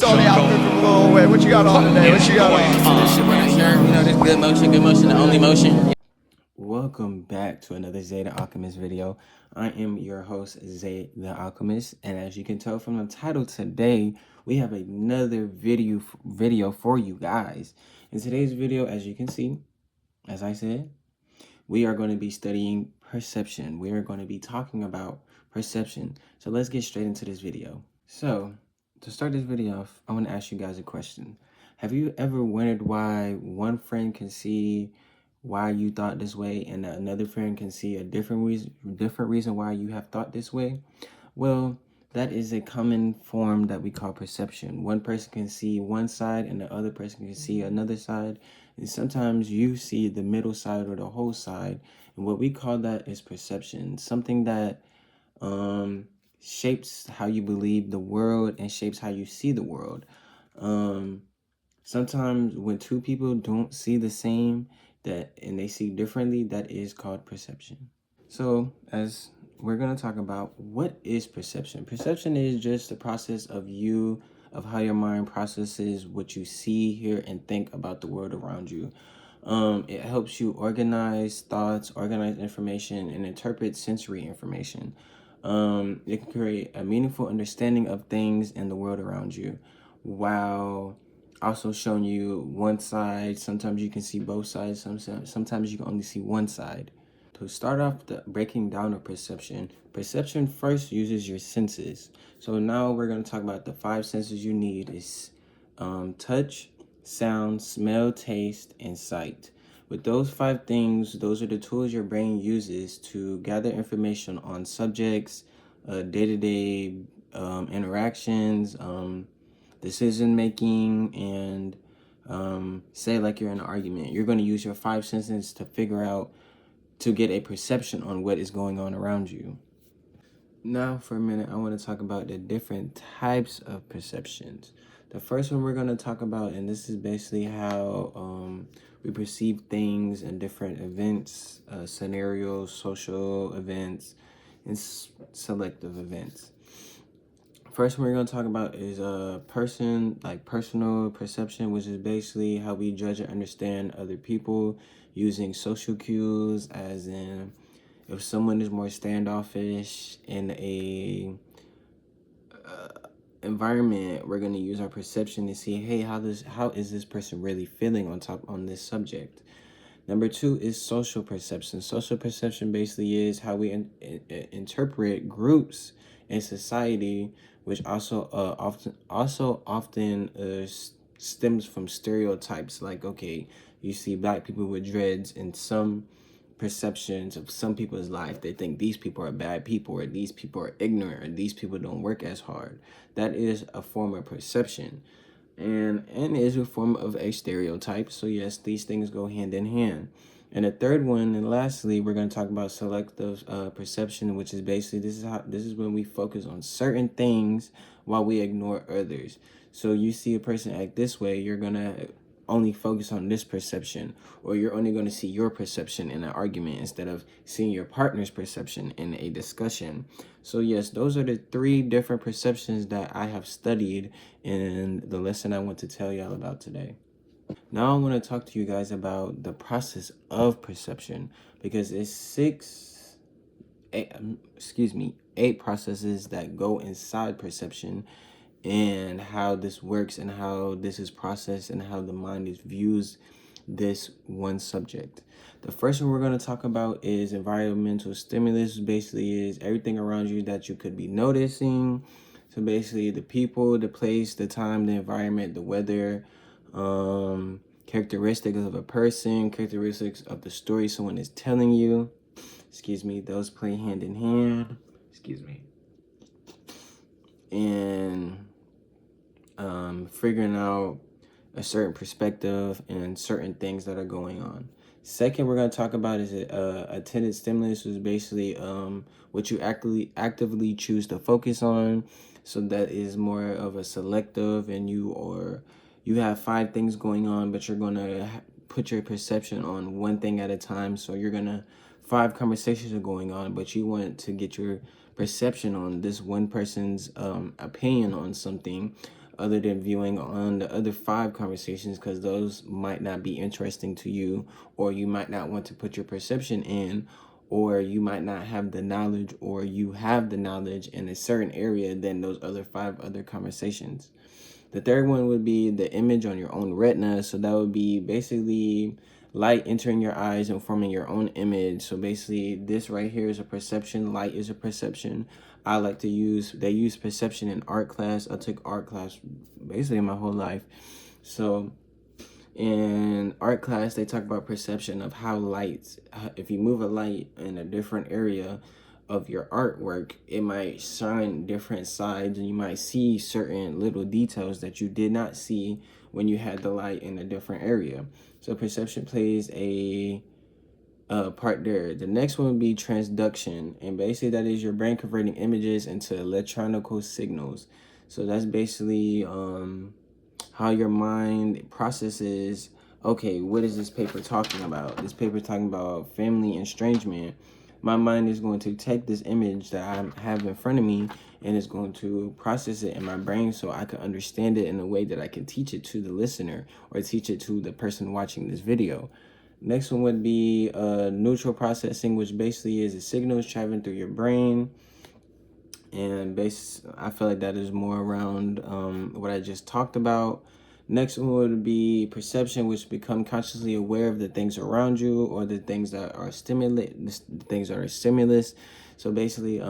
On the outfit from Lil Wayne. What you got on today? What you got on? This shit when I hear, this good motion, the only motion. Welcome back to another Zay the Alchemist video. I am your host, Zay the Alchemist, and as you can tell from the title today, we have another video for you guys. In today's video, as you can see, as I said, we are going to be studying perception. We are going to be talking about perception. So let's get straight into this video. So to start this video off, I want to ask you guys a question. Have you ever wondered why one friend can see why you thought this way and another friend can see a different reason why you have thought this way? Well, that is a common form that we call perception. One person can see one side and the other person can see another side. And sometimes you see the middle side or the whole side. And what we call that is perception. Something that shapes how you believe the world and shapes how you see the world. Sometimes when two people don't see the same and they see differently, that is called perception. So as we're going to talk about what is perception. Perception is just the process of how your mind processes what you see, hear, and think about the world around you. It helps you organize thoughts, organize information, and interpret sensory information. It can create a meaningful understanding of things in the world around you, while also showing you one side. Sometimes you can see both sides. Sometimes you can only see one side. To start off the breaking down of perception first uses your senses. So now we're going to talk about the 5 senses you need is touch, sound, smell, taste, and sight. With those 5 things, those are the tools your brain uses to gather information on subjects, day-to-day interactions, decision making, and say like you're in an argument. You're going to use your 5 senses to get a perception on what is going on around you. Now for a minute, I want to talk about the different types of perceptions. The first one we're going to talk about, and this is basically how we perceive things in different events, scenarios, social events, and selective events. First one we're going to talk about is personal perception, which is basically how we judge and understand other people using social cues, as in if someone is more standoffish in a environment, we're going to use our perception to see, hey, how is this person really feeling on this subject. Number 2 is social perception. Social perception basically is how we interpret groups in society, which also often stems from stereotypes. Like, okay, you see black people with dreads, and some perceptions of some people's life, they think these people are bad people, or these people are ignorant, or these people don't work as hard. That is a form of perception, and is a form of a stereotype. So yes, these things go hand in hand. And the third one, and lastly, we're going to talk about selective perception, which is basically this is when we focus on certain things while we ignore others. So you see a person act this way, you're going to only focus on this perception, or you're only going to see your perception in an argument instead of seeing your partner's perception in a discussion. So yes, those are the 3 different perceptions that I have studied in the lesson I want to tell y'all about today. Now I want to talk to you guys about the process of perception, because it's 8 processes that go inside perception, and how this works and how this is processed and how the mind views this one subject. The first one we're going to talk about is environmental stimulus. Basically is everything around you that you could be noticing. So basically the people, the place, the time, the environment, the weather, characteristics of a person, characteristics of the story someone is telling you. Those play hand in hand. And figuring out a certain perspective and certain things that are going on. Second, we're going to talk about is attended stimulus, which is basically what you actively choose to focus on. So that is more of a selective, and you have 5 things going on, but you're going to put your perception on one thing at a time. So you're going to 5 conversations are going on, but you want to get your perception on this one person's opinion on something. other than viewing on the other 5 conversations, because those might not be interesting to you, or you might not want to put your perception in, or you might not have the knowledge, or you have the knowledge in a certain area than those other 5 other conversations. The third one would be the image on your own retina. So that would be basically light entering your eyes and forming your own image. So basically this right here is a perception. Light is a perception. I like to use, they use perception in art class. I took art class basically my whole life. So in art class, they talk about perception of how lights, if you move a light in a different area of your artwork, it might shine different sides, and you might see certain little details that you did not see when you had the light in a different area. So perception plays a part there. The next one would be transduction, and basically that is your brain converting images into electronical signals. So that's basically how your mind processes, okay, what is this paper talking about? This paper talking about family estrangement. My mind is going to take this image that I have in front of me and it's going to process it in my brain so I can understand it in a way that I can teach it to the listener or teach it to the person watching this video. Next one would be neutral processing, which basically is the signals traveling through your brain. And I feel like that is more around what I just talked about. Next one would be perception, which become consciously aware of the things around you or the things that are stimulus. So basically,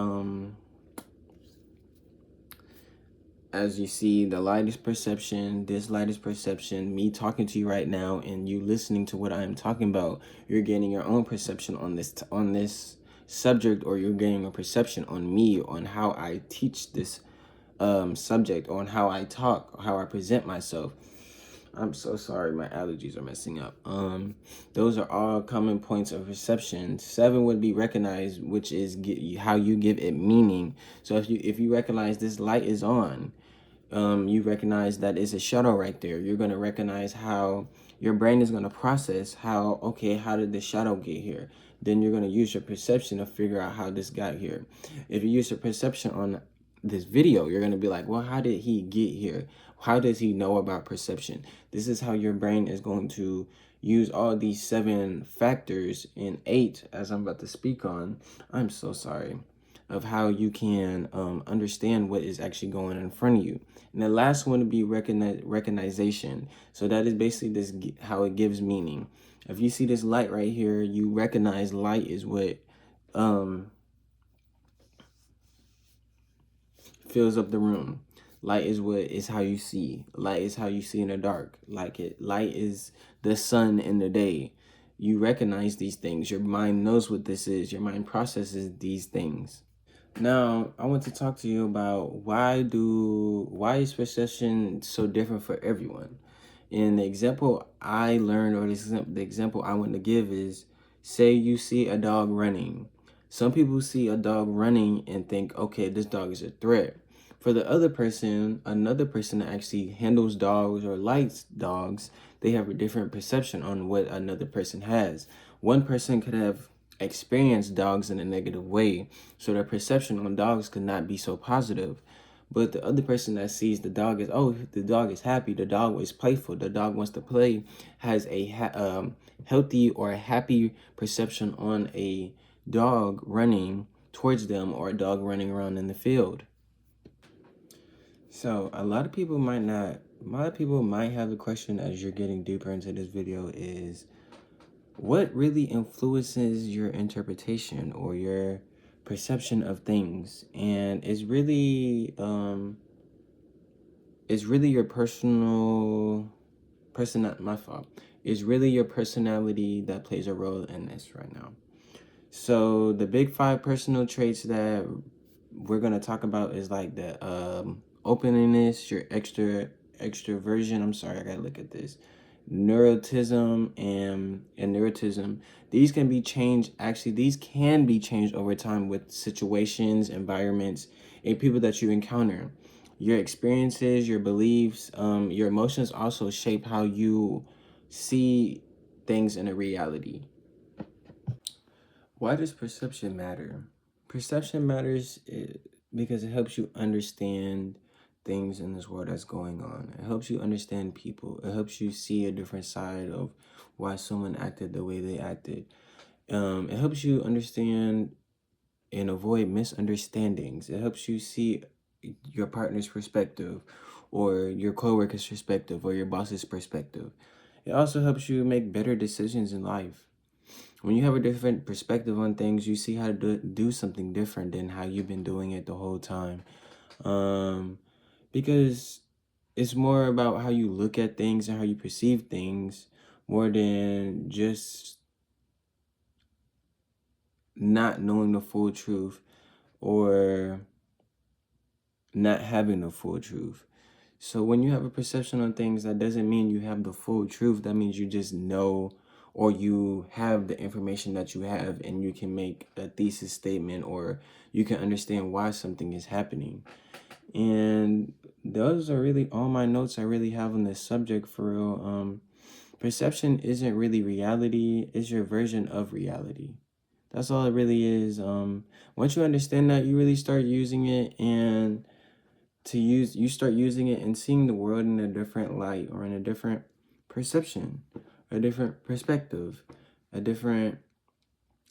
as you see, the light is perception, this light is perception, me talking to you right now and you listening to what I am talking about, you're getting your own perception on this subject, or you're getting a perception on me, on how I teach this subject, on how I talk, how I present myself. I'm so sorry, my allergies are messing up. Those are all common points of perception. 7 would be recognize, which is how you give it meaning. So if you recognize this light is on, you recognize that it's a shadow right there. You're going to recognize how your brain is going to process how, okay, how did the shadow get here? Then you're going to use your perception to figure out how this got here. If you use your perception on this video, you're going to be like, well, how did he get here? How does he know about perception? This is how your brain is going to use all these 7 factors in 8, as I'm about to speak on. I'm so sorry. Of how you can understand what is actually going in front of you. And the last one would be recognition. So that is basically how it gives meaning. If you see this light right here, you recognize light is what fills up the room. Light is how you see. Light is how you see in the dark. Light is the sun in the day. You recognize these things. Your mind knows what this is. Your mind processes these things. Now, I want to talk to you about why is perception so different for everyone? And the example I learned, or the example I want to give is, say you see a dog running. Some people see a dog running and think, okay, this dog is a threat. For the other person, another person that actually handles dogs or likes dogs, they have a different perception on what another person has. One person could have experienced dogs in a negative way, so their perception on dogs could not be so positive. But the other person that sees the dog is, oh, the dog is happy, the dog is playful, the dog wants to play, has a healthy or a happy perception on a dog running towards them or a dog running around in the field. So a lot of people might have the question as you're getting deeper into this video is, what really influences your interpretation or your perception of things? And it's really your It's really your personality that plays a role in this right now. So the big 5 personal traits that we're going to talk about is like the openness, your extroversion. I'm sorry, I gotta look at this. Neuroticism and neuroticism. These can be changed. Actually, these can be changed over time with situations, environments, and people that you encounter. Your experiences, your beliefs, your emotions also shape how you see things in a reality. Why does perception matter? Perception matters because it helps you understand things in this world that's going on. It helps you understand people. It helps you see a different side of why someone acted the way they acted. It helps you understand and avoid misunderstandings. It helps you see your partner's perspective, or your coworker's perspective, or your boss's perspective. It also helps you make better decisions in life. When you have a different perspective on things, you see how to do something different than how you've been doing it the whole time. Because it's more about how you look at things and how you perceive things, more than just not knowing the full truth or not having the full truth. So when you have a perception on things, that doesn't mean you have the full truth. That means you just know, or you have the information that you have, and you can make a thesis statement, or you can understand why something is happening. And those are really all my notes I really have on this subject, for real. Perception isn't really reality. It's your version of reality. That's all it really is. Once you understand that, you really start using it, and you start using it and seeing the world in a different light, or in a different perception, a different perspective, a different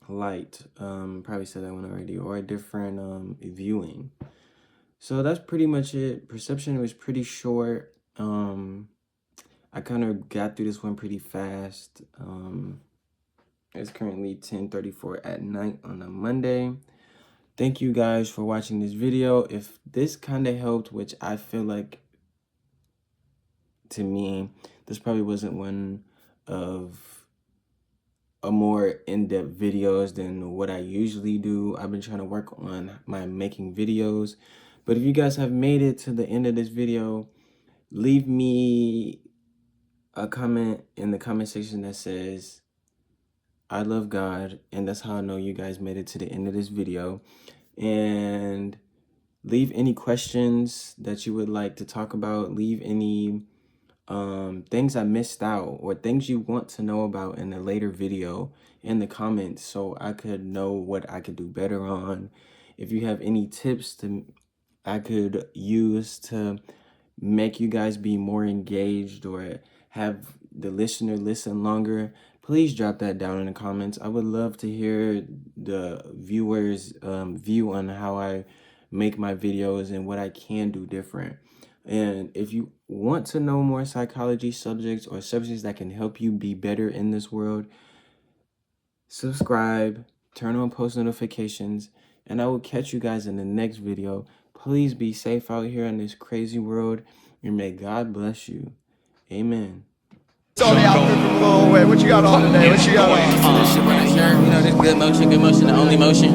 light. Probably said that one already, or a different viewing. So that's pretty much it. Perception was pretty short. I kind of got through this one pretty fast. It's currently 10:34 at night on a Monday. Thank you guys for watching this video. If this kind of helped, which I feel like, to me, this probably wasn't one of a more in-depth videos than what I usually do. I've been trying to work on my making videos. But if you guys have made it to the end of this video, leave me a comment in the comment section that says, "I love God," and that's how I know you guys made it to the end of this video. And leave any questions that you would like to talk about. Leave any things I missed out, or things you want to know about in a later video, in the comments, so I could know what I could do better on. If you have any tips I could use to make you guys be more engaged, or have the listener listen longer, please drop that down in the comments. I would love to hear the viewers' view on how I make my videos and what I can do different. And if you want to know more psychology subjects, or subjects that can help you be better in this world, subscribe, turn on post notifications, and I will catch you guys in the next video. Please be safe out here in this crazy world, and may God bless you. Amen. It's only outfit from Lil Wayne. What you got on today? What you got on? This shit right here, you know, this good motion, the only motion.